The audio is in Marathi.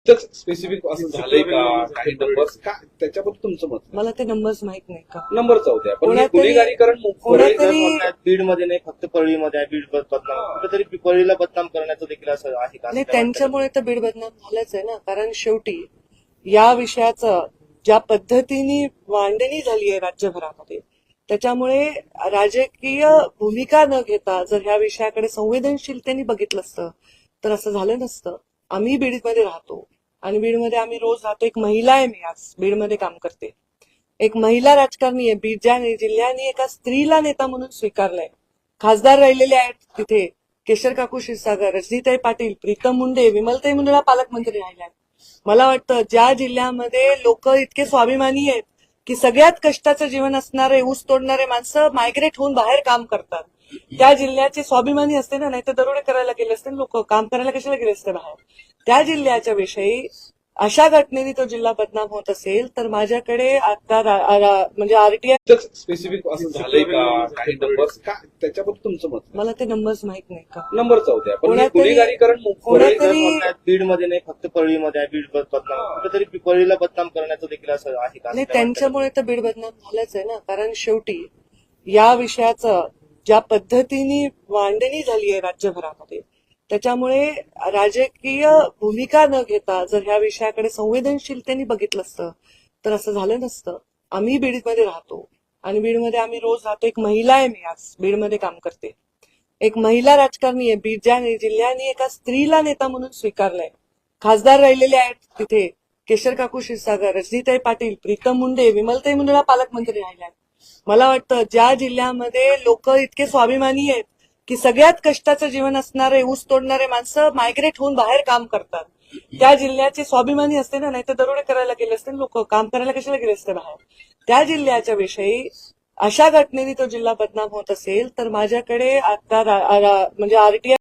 स्पेसिफिक असं झालंय का काही नंबर्स का त्याच्याबद्दल तुमचं मत मला ते नंबर्स माहित नाही का. नंबर जाऊ द्या पण हे कोणातरी- गुन्हेगारीकरण कोणातरी- बीडमध्ये नाही फक्त परळीमध्ये आहे. बीड बदनाम कुठेतरी परळीला बदनाम करण्याचं देखील असं आहे का? नाही, त्यांच्यामुळे तर बीड बदनाम झालंच आहे ना. कारण शेवटी या विषयाचं ज्या पद्धतीने मांडणी झाली आहे राज्यभरामध्ये, त्याच्यामुळे राजकीय भूमिका न घेता जर ह्या विषयाकडे संवेदनशीलतेने बघितलं असतं तर असं झालं नसतं. आम्ही बीडमध्ये राहतो आणि बीडमध्ये आम्ही रोज राहतो. एक महिला आहे, मी आज बीडमध्ये काम करते, एक महिला राजकारणी आहे. बीड ज्या जिल्ह्याने एका स्त्रीला नेता म्हणून स्वीकारलंय, खासदार राहिलेले आहेत तिथे, केशर काकू क्षीरसागर, रजनीताई पाटील, प्रीतम मुंडे, विमलताई मुंडेला पालकमंत्री राहिल्या. मला वाटतं ज्या जिल्ह्यामध्ये लोक इतके स्वाभिमानी आहेत की सगळ्यात कष्टाचं जीवन असणारे ऊस तोडणारे माणसं मायग्रेट होऊन बाहेर काम करतात, त्या जिल्ह्याचे स्वाभिमानी असते ना. नाही तर दरोडे करायला गेले असते लोक, काम करायला कशाला गेले असते बाहेर. त्या जिल्ह्याच्या विषयी अशा घटनेने तो जिल्हा बदनाम होत असेल तर माझ्याकडे आता म्हणजे आरटीआय स्पेसिफिक असं झालंय का काही नंबर्स का त्याच्याबद्दल तुमचं मत मला ते नंबर्स माहित नाही का. नंबर जाऊ द्या पण हे कोणातरी- गुन्हेगारीकरण कोणातरी- बीडमध्ये नाही फक्त परळीमध्ये आहे. बीड बदनाम कुठेतरी परळीला बदनाम करण्याचं देखील असं आहे का? नाही, त्यांच्यामुळे तर बीड बदनाम झालंच आहे ना. कारण शेवटी या विषयाचं ज्या पद्धतीने मांडणी झाली आहे राज्यभरामध्ये, त्याच्यामुळे राजकीय भूमिका न घेता जर ह्या विषयाकडे संवेदनशीलतेने बघितलं असतं तर असं झालं नसतं. आम्ही बीडमध्ये राहतो आणि बीडमध्ये आम्ही रोज राहतो. एक महिला आहे, मी आज बीडमध्ये काम करते, एक महिला राजकारणी आहे. बीड ज्या जिल्ह्याने एका स्त्रीला नेता म्हणून स्वीकारलंय, खासदार राहिलेले आहेत तिथे, केशर काकू क्षीरसागर, रजनीताई पाटील, प्रीतम मुंडे, विमलताई मुंडेला पालकमंत्री राहिल्या. मला वाटतं ज्या जिल्ह्यामध्ये लोक इतके स्वाभिमानी आहेत की सगळ्यात कष्टाचं जीवन असणारे ऊस तोडणारे माणसं मायग्रेट होऊन बाहेर काम करतात, त्या जिल्ह्याचे स्वाभिमानी असते ना. नाही तर दरोडे करायला गेले असते लोक, काम करायला कशाला गेले असते बाहेर. त्या जिल्ह्याच्या विषयी अशा घटनेने तो जिल्हा बदनाम होत असेल तर माझ्याकडे आता म्हणजे आरटीआय